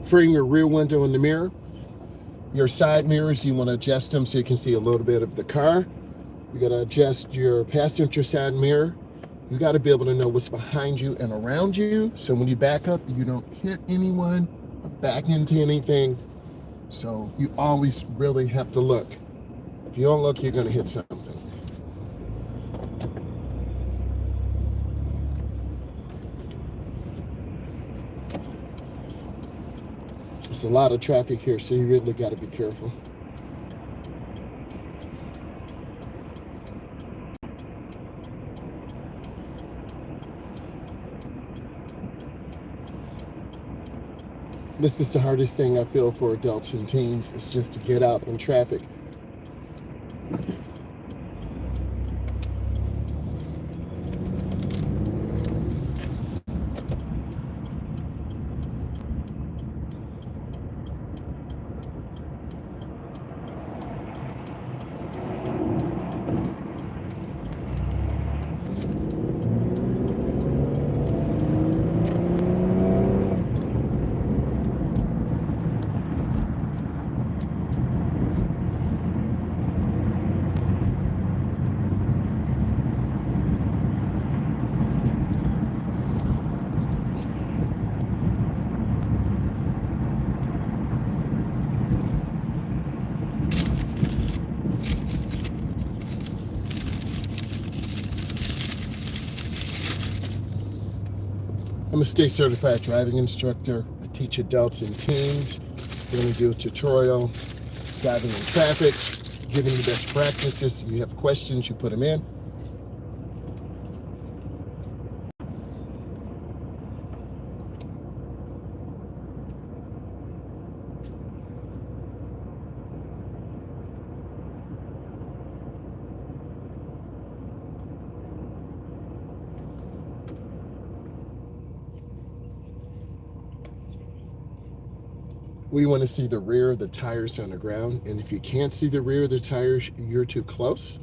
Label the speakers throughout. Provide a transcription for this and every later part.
Speaker 1: freeing your rear window in the mirror. Your side mirrors, you want to adjust them so you can see a little bit of the car. You got to adjust your passenger side mirror. You got to be able to know what's behind you and around you, so when you back up, you don't hit anyone or back into anything. So you always really have to look. If you don't look, you're going to hit something. There's a lot of traffic here, so you really got to be careful. This is the hardest thing I feel for adults and teens, is just to get out in traffic. I'm a state certified driving instructor. I teach adults and teens. We're going to do a tutorial, driving in traffic, giving you best practices. If you have questions, you put them in. We want to see the rear of the tires on the ground, and if you can't see the rear of the tires, you're too close.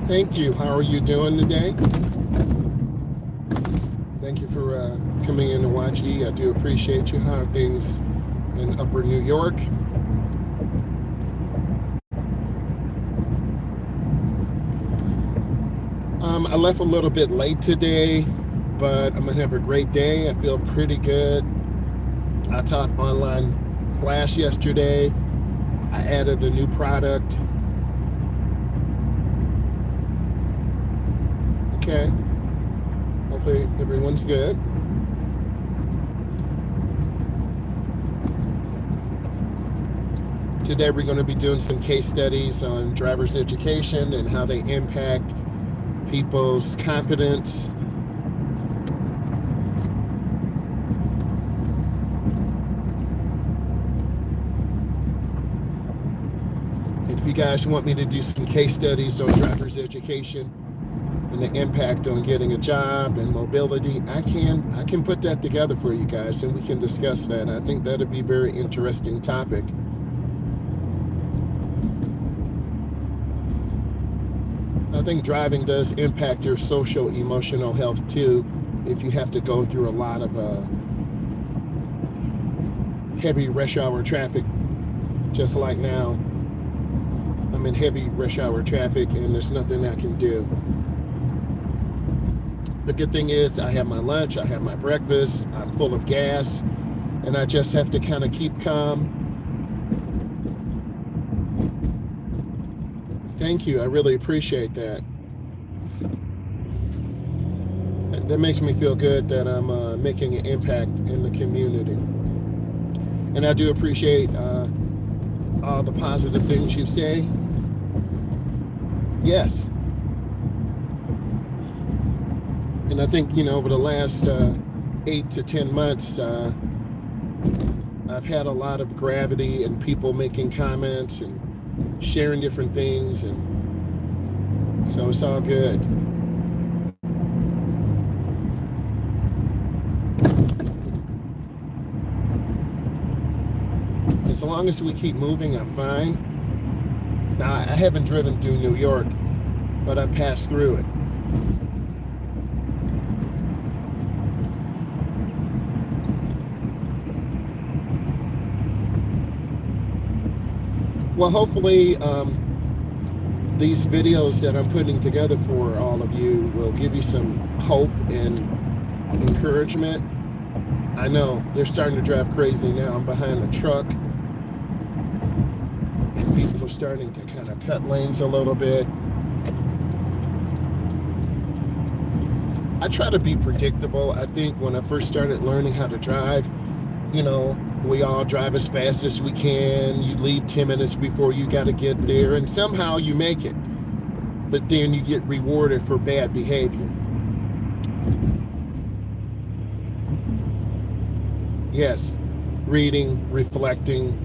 Speaker 1: Thank you. How are you doing today? Thank you for coming in to watch E. I do appreciate you. How are things in Upper New York? I left a little bit late today, but I'm gonna have a great day. I feel pretty good. I taught online class yesterday. I added a new product. Okay. Hopefully everyone's good. Today we're going to be doing some case studies on driver's education and how they impact people's confidence. And if you guys want me to do some case studies on driver's education and the impact on getting a job and mobility, I can put that together for you guys, and we can discuss that. I think that'd be a very interesting topic. I think driving does impact your social emotional health too, if you have to go through a lot of heavy rush hour traffic. Just like now, I'm in heavy rush hour traffic and there's nothing I can do. The good thing is I have my lunch, I have my breakfast, I'm full of gas, and I just have to kind of keep calm. Thank you, I really appreciate that. That makes me feel good that I'm making an impact in the community. And I do appreciate all the positive things you say. Yes. And I think, over the last 8 to 10 months, I've had a lot of gravity and people making comments and sharing different things, and so it's all good. As long as we keep moving, I'm fine. Now, I haven't driven through New York, but I passed through it. Well, hopefully these videos that I'm putting together for all of you will give you some hope and encouragement. I know they're starting to drive crazy now. I'm behind a truck and people are starting to kind of cut lanes a little bit. I try to be predictable. I think when I first started learning how to drive, we all drive as fast as we can. You leave 10 minutes before you got to get there, and somehow you make it. But then you get rewarded for bad behavior. Yes, reading, reflecting.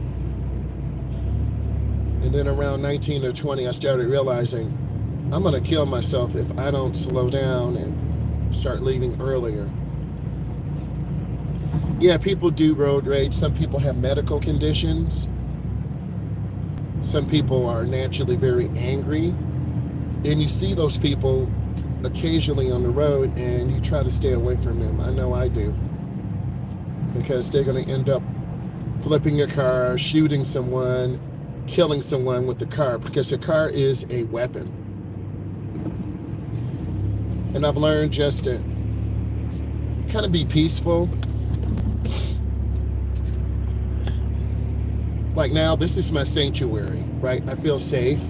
Speaker 1: And then around 19 or 20, I started realizing I'm going to kill myself if I don't slow down and start leaving earlier. Yeah, people do road rage. Some people have medical conditions. Some people are naturally very angry. And you see those people occasionally on the road and you try to stay away from them. I know I do. Because they're going to end up flipping a car, shooting someone, killing someone with the car, because the car is a weapon. And I've learned just to kind of be peaceful. Like now, this is my sanctuary, right? I feel safe,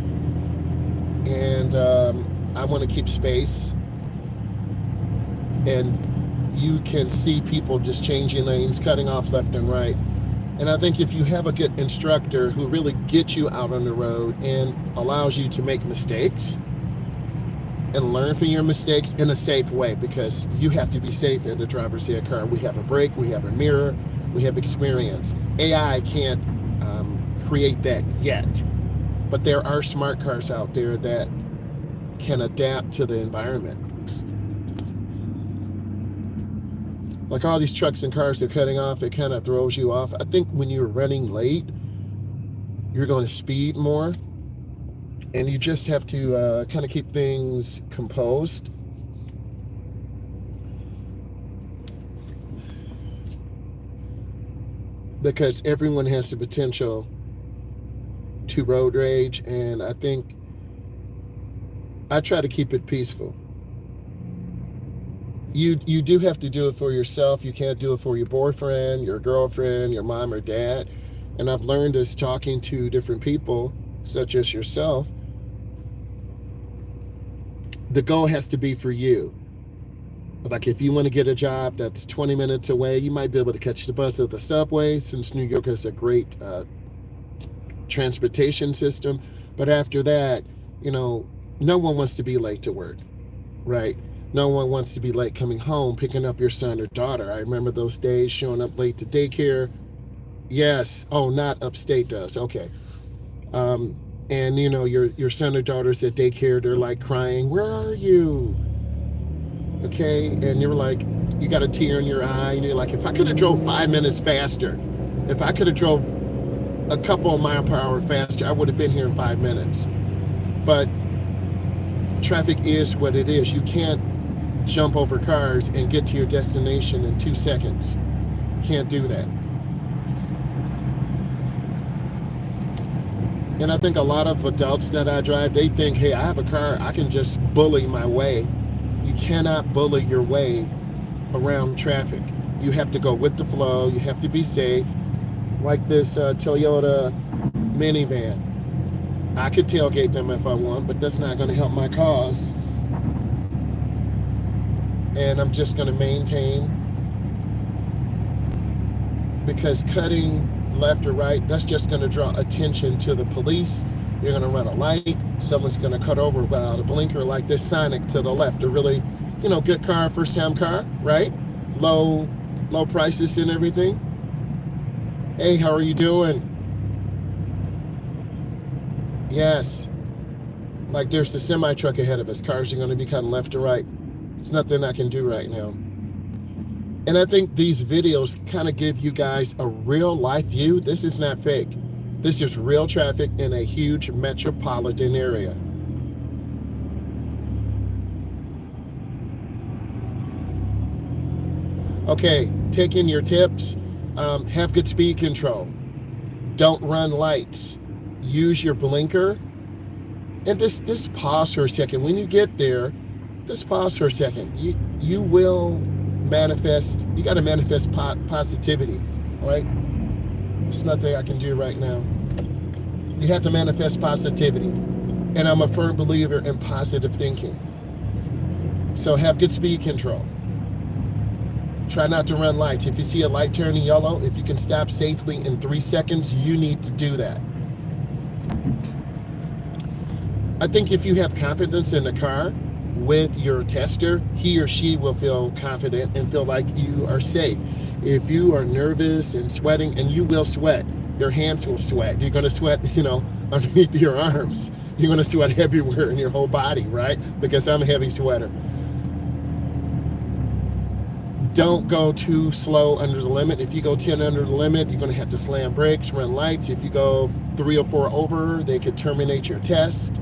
Speaker 1: and I want to keep space. And you can see people just changing lanes, cutting off left and right. And I think if you have a good instructor who really gets you out on the road and allows you to make mistakes and learn from your mistakes in a safe way, because you have to be safe in the driver's ed car. We have a brake, we have a mirror, we have experience. AI can't create that yet, but there are smart cars out there that can adapt to the environment. Like all these trucks and cars they're cutting off, it kind of throws you off. I think when you're running late, you're going to speed more, and you just have to kind of keep things composed. Because everyone has the potential to road rage, and I think I try to keep it peaceful. You do have to do it for yourself. You can't do it for your boyfriend, your girlfriend, your mom or dad. And I've learned this talking to different people, such as yourself. The goal has to be for you. Like if you want to get a job that's 20 minutes away, you might be able to catch the bus or the subway, since New York has a great transportation system. But after that, no one wants to be late to work. right? No one wants to be late coming home, picking up your son or daughter. I remember those days, showing up late to daycare. Yes. Oh, not upstate does. Okay. Um, and you know, your son or daughter's at daycare, they're like crying, "Where are you?" Okay, and you're like, you got a tear in your eye, and you're like, if I could have drove 5 minutes faster, if I could have drove a couple of mile per hour faster, I would have been here in 5 minutes. But traffic is what it is. You can't jump over cars and get to your destination in 2 seconds. You can't do that. And I think a lot of adults that I drive, they think, hey, I have a car, I can just bully my way. You cannot bully your way around traffic. You have to go with the flow. You have to be safe. Like this Toyota minivan. I could tailgate them if I want, but that's not going to help my cause. And I'm just going to maintain, because cutting left or right, that's just going to draw attention to the police. You're going to run a light. Someone's going to cut over without a blinker, like this Sonic to the left. A really, good car, first time car, right? Low prices and everything. Hey, how are you doing? Yes. Like there's the semi truck ahead of us. Cars are going to be cutting left or right. There's nothing I can do right now. And I think these videos kind of give you guys a real life view. This is not fake. This is real traffic in a huge metropolitan area. Okay, take in your tips. Have good speed control. Don't run lights. Use your blinker. And just pause for a second. When you get there, just pause for a second. You will manifest. You got to manifest positivity, all right? There's nothing I can do right now. You have to manifest positivity. And I'm a firm believer in positive thinking. So have good speed control. Try not to run lights. If you see a light turning yellow, if you can stop safely in 3 seconds, you need to do that. I think if you have confidence in the car with your tester, he or she will feel confident and feel like you are safe. If you are nervous and sweating, and you will sweat, your hands will sweat. You're going to sweat, underneath your arms. You're going to sweat everywhere in your whole body, right? Because I'm a heavy sweater. Don't go too slow under the limit. If you go 10 under the limit, you're going to have to slam brakes, run lights. If you go 3 or 4 over, they could terminate your test.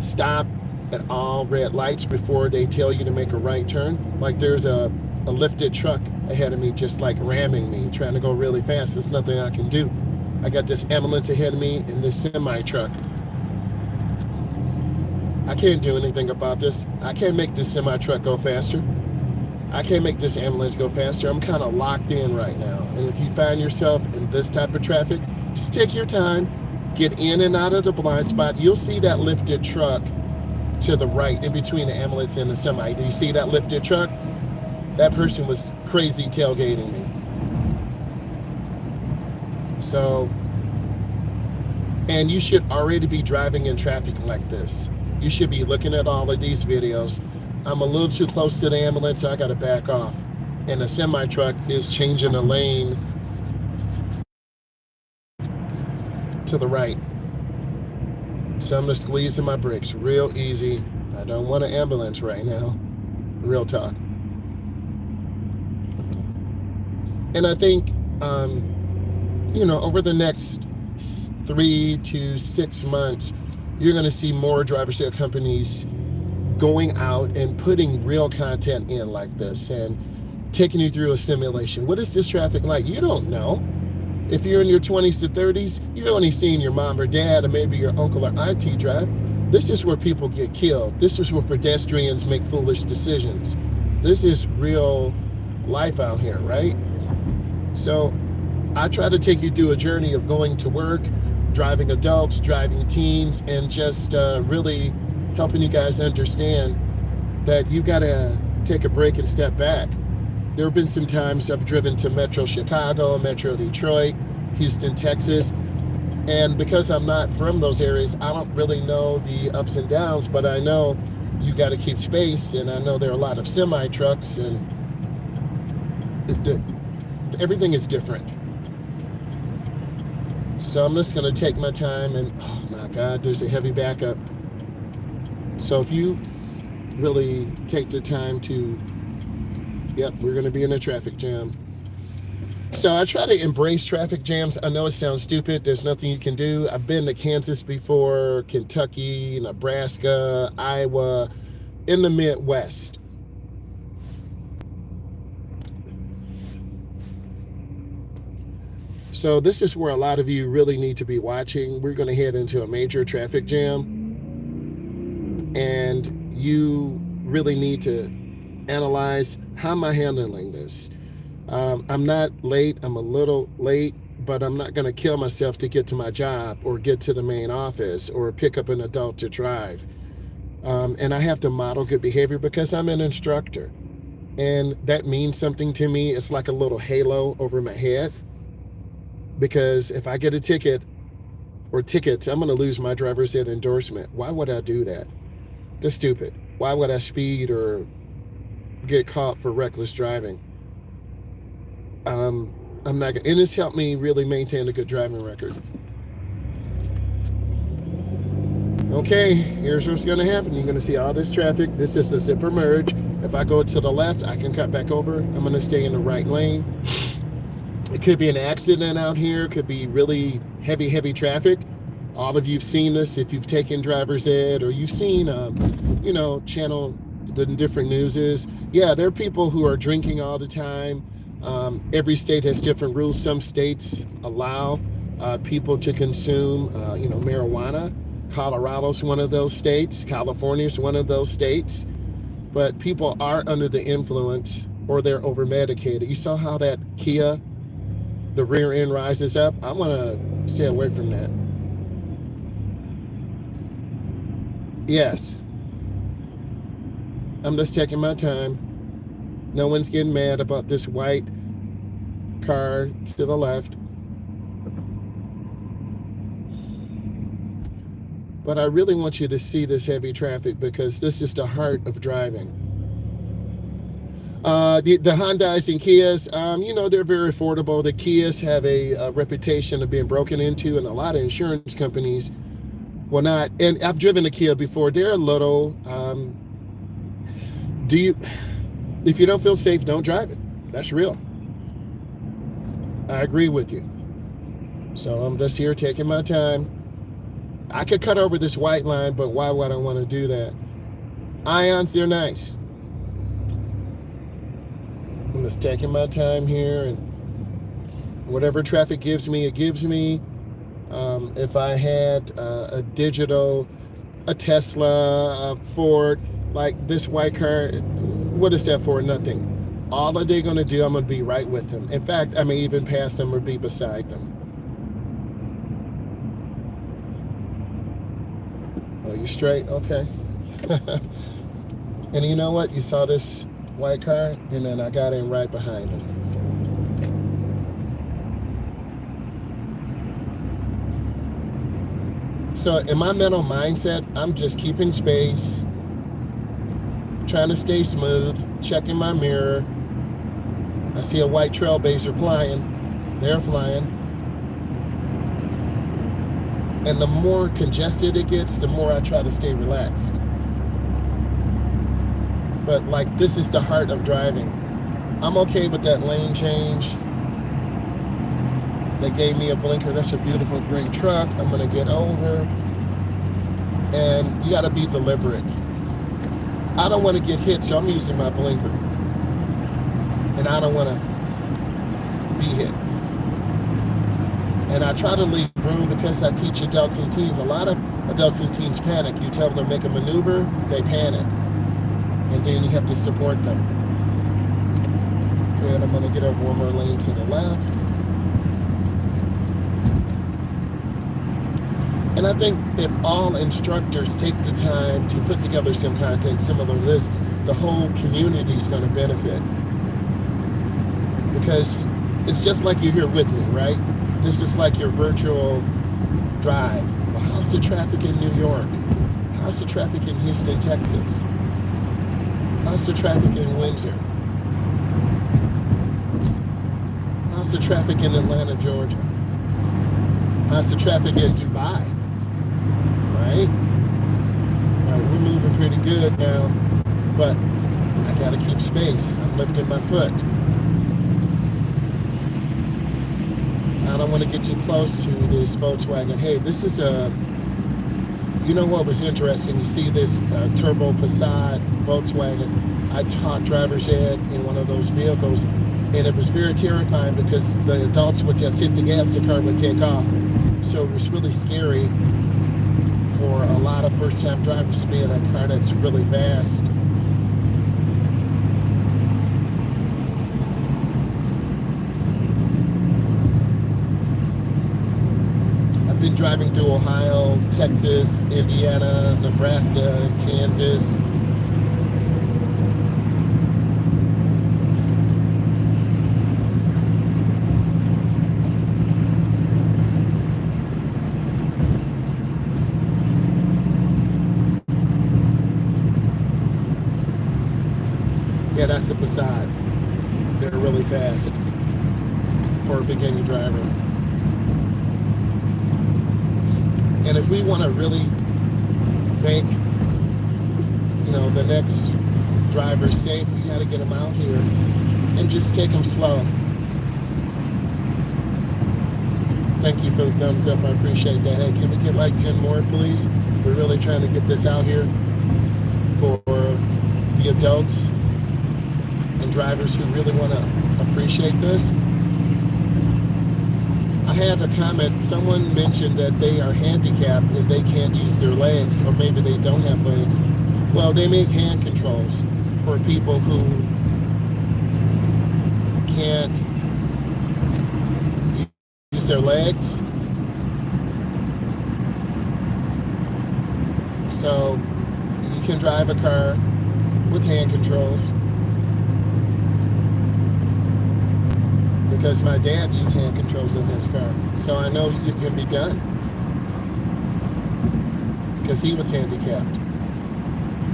Speaker 1: Stop at all red lights before they tell you to make a right turn. Like there's a lifted truck ahead of me, just like ramming me, trying to go really fast. There's nothing I can do. I got this ambulance ahead of me and this semi truck. I can't do anything about this. I can't make this semi truck go faster. I can't make this ambulance go faster. I'm kind of locked in right now. And if you find yourself in this type of traffic, just take your time, get in and out of the blind spot. You'll see that lifted truck to the right in between the ambulance and the semi. Do you see that lifted truck? That person was crazy tailgating me. So, and you should already be driving in traffic like this. You should be looking at all of these videos. I'm a little too close to the ambulance, so I got to back off. And the semi truck is changing the lane to the right. So I'm just squeezing my brakes real easy. I don't want an ambulance right now. Real talk. And I think, over the next 3 to 6 months, you're going to see more driver-sale companies going out and putting real content in like this and taking you through a simulation. What is this traffic like? You don't know. If you're in your 20s to 30s, you've only seen your mom or dad or maybe your uncle or auntie drive. This is where people get killed. This is where pedestrians make foolish decisions. This is real life out here, right? So I try to take you through a journey of going to work, driving adults, driving teens, and just really helping you guys understand that you got to take a break and step back. There have been some times I've driven to Metro Chicago, Metro Detroit, Houston, Texas, and because I'm not from those areas, I don't really know the ups and downs, but I know you got to keep space. And I know there are a lot of semi trucks, and everything is different. So I'm just going to take my time, and oh my God, there's a heavy backup. So if you really take the time to, yep, we're going to be in a traffic jam. So I try to embrace traffic jams. I know it sounds stupid. There's nothing you can do. I've been to Kansas before, Kentucky, Nebraska, Iowa, in the Midwest. So this is where a lot of you really need to be watching. We're going to head into a major traffic jam, and you really need to analyze, how am I handling this? I'm not late. I'm a little late, but I'm not going to kill myself to get to my job or get to the main office or pick up an adult to drive. And I have to model good behavior because I'm an instructor, and that means something to me. It's like a little halo over my head, because if I get a ticket or tickets, I'm going to lose my driver's ed endorsement. Why would I do that? That's stupid. Why would I speed or get caught for reckless driving? I'm not, and it's helped me really maintain a good driving record. Okay, here's what's going to happen. You're going to see all this traffic. This is the zipper merge. If I go to the left, I can cut back over. I'm going to stay in the right lane. It could be an accident out here. It could be really heavy traffic. All of you've seen this if you've taken driver's ed, or you've seen, channel the different newses. Yeah, there are people who are drinking all the time. Every state has different rules. Some states allow people to consume, marijuana. Colorado's one of those states. California's one of those states. But people are under the influence, or they're over medicated. You saw how that Kia, the rear end rises up? I want to stay away from that. Yes. I'm just taking my time. No one's getting mad about this white car to the left. But I really want you to see this heavy traffic, because this is the heart of driving. The Hyundais and Kias, they're very affordable. The Kias have a reputation of being broken into, and a lot of insurance companies will not. And I've driven a Kia before. They're a little, if you don't feel safe, don't drive it. That's real. I agree with you. So I'm just here taking my time. I could cut over this white line, but why would I want to do that? Ions, they're nice. I'm just taking my time here, and whatever traffic gives me, it gives me. If I had a digital, a Tesla, a Ford, like this white car, what is that for? Nothing. All that they're going to do, I'm going to be right with them. In fact, I may even pass them or be beside them. Oh, you straight? Okay. And you know what? You saw this white car, and then I got in right behind him. So in my mental mindset, I'm just keeping space, trying to stay smooth, checking my mirror. I see a white trailblazer flying. They're flying. And the more congested it gets, the more I try to stay relaxed. But like, this is the heart of driving. I'm okay with that lane change. They gave me a blinker. That's a beautiful green truck. I'm gonna get over. And you gotta be deliberate. I don't wanna get hit, so I'm using my blinker. And I don't wanna be hit. And I try to leave room, because I teach adults and teens. A lot of adults and teens panic. You tell them to make a maneuver, they panic. And then you have to support them. Good, I'm gonna get over one more lane to the left. And I think if all instructors take the time to put together some content similar to this, the whole community is gonna benefit. Because it's just like you're here with me, right? This is like your virtual drive. Well, how's the traffic in New York? How's the traffic in Houston, Texas? How's the traffic in Windsor? How's the traffic in Atlanta, Georgia? How's the traffic in Dubai? Right? We're moving pretty good now, but I gotta keep space. I'm lifting my foot. I don't want to get too close to this Volkswagen. Hey, this is a, you know what was interesting? You see this turbo Passat Volkswagen. I taught driver's ed in one of those vehicles, and it was very terrifying because the adults would just hit the gas, the car would take off. So it was really scary for a lot of first-time drivers to be in a car that's really fast. I've been driving through Ohio, Texas, Indiana, Nebraska, Kansas. Yeah, that's the Passat. They're really fast for a beginning driver. And if we want to really make, you know, the next driver safe, we got to get them out here and just take them slow. Thank you for the thumbs up. I appreciate that. Hey, can we get like 10 more, please? We're really trying to get this out here for the adults and drivers who really want to appreciate this. I had a comment, someone mentioned that they are handicapped and they can't use their legs, or maybe they don't have legs. Well, they make hand controls for people who can't use their legs. So you can drive a car with hand controls. Because my dad used hand controls in his car. So I know it can be done. Because he was handicapped.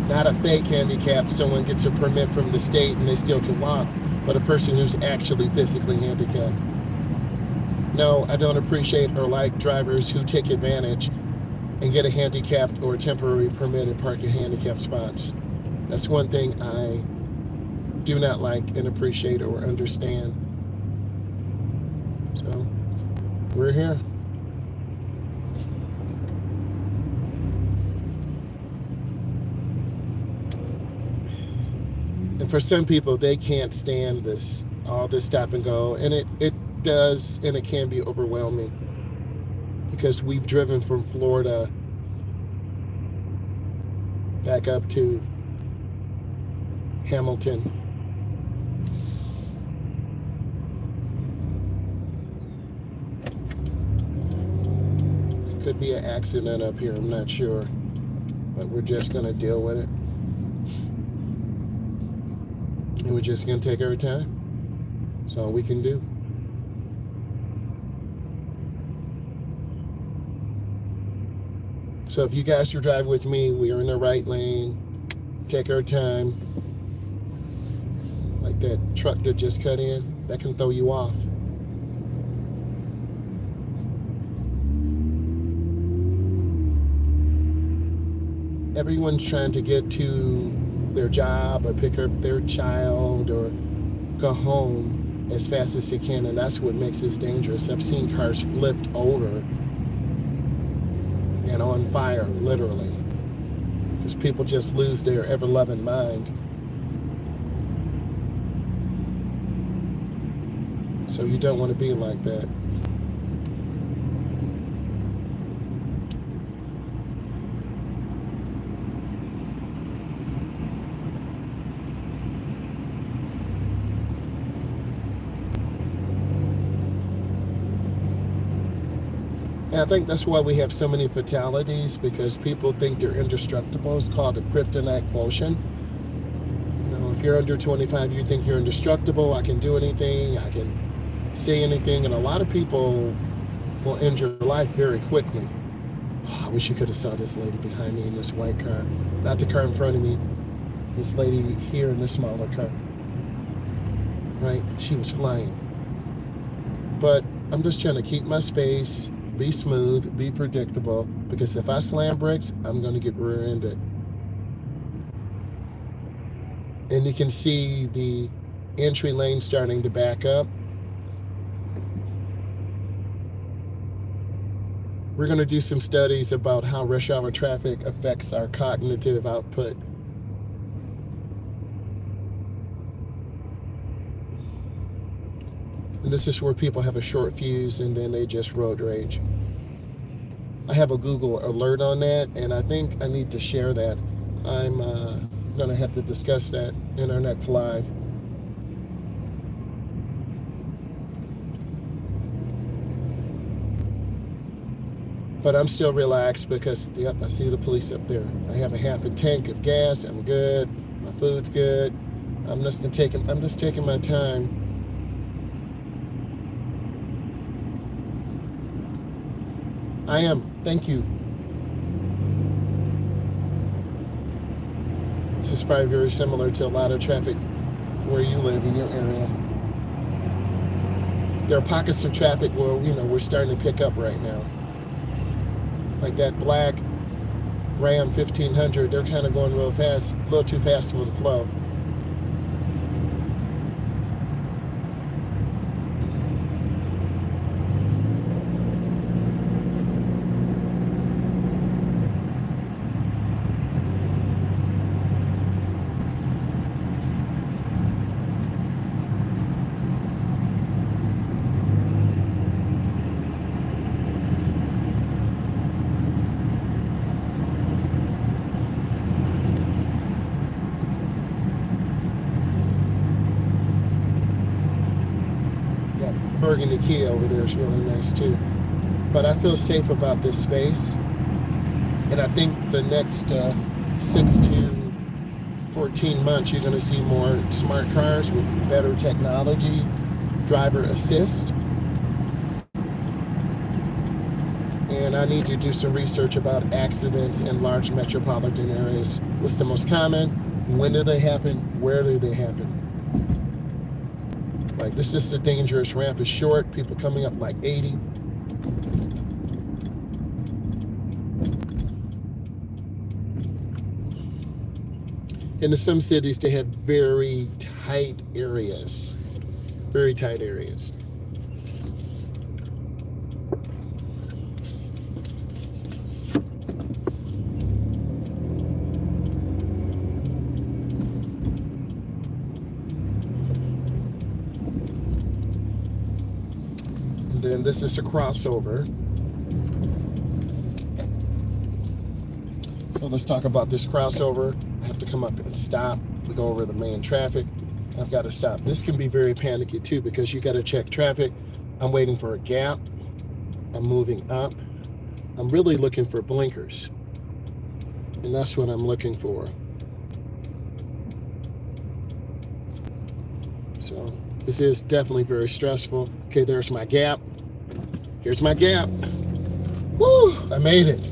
Speaker 1: Not a fake handicap, someone gets a permit from the state and they still can walk, but a person who's actually physically handicapped. No, I don't appreciate or like drivers who take advantage and get a handicapped or a temporary permit and park in handicapped spots. That's one thing I do not like and appreciate or understand. So, we're here. And for some people, they can't stand this, all this stop and go. And it does, and it can be overwhelming. Because we've driven from Florida back up to Hamilton. Could be an accident up here, I'm not sure, but we're just gonna deal with it, and we're just gonna take our time. That's all we can do. So if you guys are driving with me, we are in the right lane, take our time. Like that truck that just cut in, that can throw you off. Everyone's trying to get to their job or pick up their child or go home as fast as they can, and that's what makes this dangerous. I've seen cars flipped over and on fire, literally, because people just lose their ever-loving mind. So you don't want to be like that. And I think that's why we have so many fatalities, because people think they're indestructible. It's called the kryptonite quotient. You know, if you're under 25, you think you're indestructible. I can do anything. I can say anything. And a lot of people will end your life very quickly Oh, I wish you could have saw this lady behind me in this white car. Not the car in front of me. This lady here in this smaller car. Right? She was flying. But I'm just trying to keep my space, be smooth, be predictable, because if I slam brakes, I'm going to get rear-ended. And you can see the entry lane starting to back up. We're going to do some studies about how rush hour traffic affects our cognitive output. And this is where people have a short fuse and then they just road rage. I have a Google alert on that, and I think I need to share that. I'm going to have to discuss that in our next live. But I'm still relaxed because, yep, I see the police up there. I have a half a tank of gas. I'm good. My food's good. I'm just taking my time. I am. Thank you. This is probably very similar to a lot of traffic where you live in your area. There are pockets of traffic where, we're starting to pick up right now. Like that black Ram 1500, they're kind of going real fast, a little too fast for the flow. Burgundy Kia over there is really nice too. But I feel safe about this space. And I think the next 6 to 14 months, you're going to see more smart cars with better technology, driver assist. And I need to do some research about accidents in large metropolitan areas. What's the most common? When do they happen? Where do they happen? Like, this is a dangerous ramp. It's short. People coming up like 80. In some cities, they have very tight areas. Very tight areas. Then this is a crossover. So let's talk about this crossover. I have to come up and stop. We go over the main traffic. I've got to stop. This can be very panicky too, because you got to check traffic. I'm waiting for a gap. I'm moving up. I'm really looking for blinkers. And that's what I'm looking for. So this is definitely very stressful. Okay, there's my gap. Here's my gap. Woo! I made it.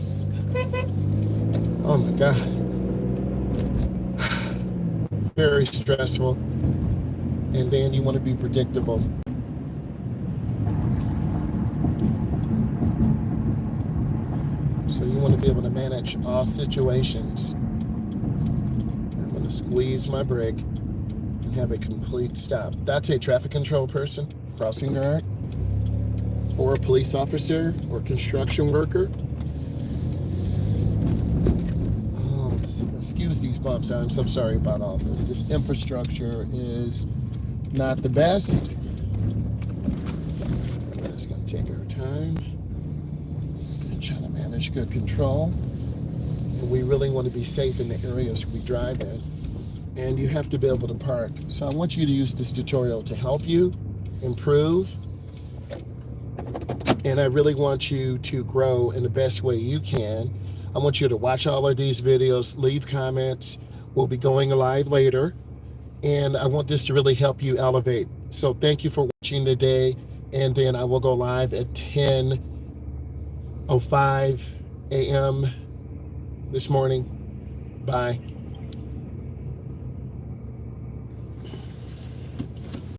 Speaker 1: Oh my God. Very stressful. And then you want to be predictable. So you want to be able to manage all situations. I'm going to squeeze my brake and have a complete stop. That's a traffic control person, crossing guard, or a police officer, or construction worker. Oh, excuse these bumps. I'm so sorry about all this. This infrastructure is not the best. We're just going to take our time and try to manage good control. And we really want to be safe in the areas we drive in. And you have to be able to park. So I want you to use this tutorial to help you improve. And I really want you to grow in the best way you can. I want you to watch all of these videos, leave comments. We'll be going live later. And I want this to really help you elevate. So thank you for watching today. And then I will go live at 10:05 a.m. this morning. Bye.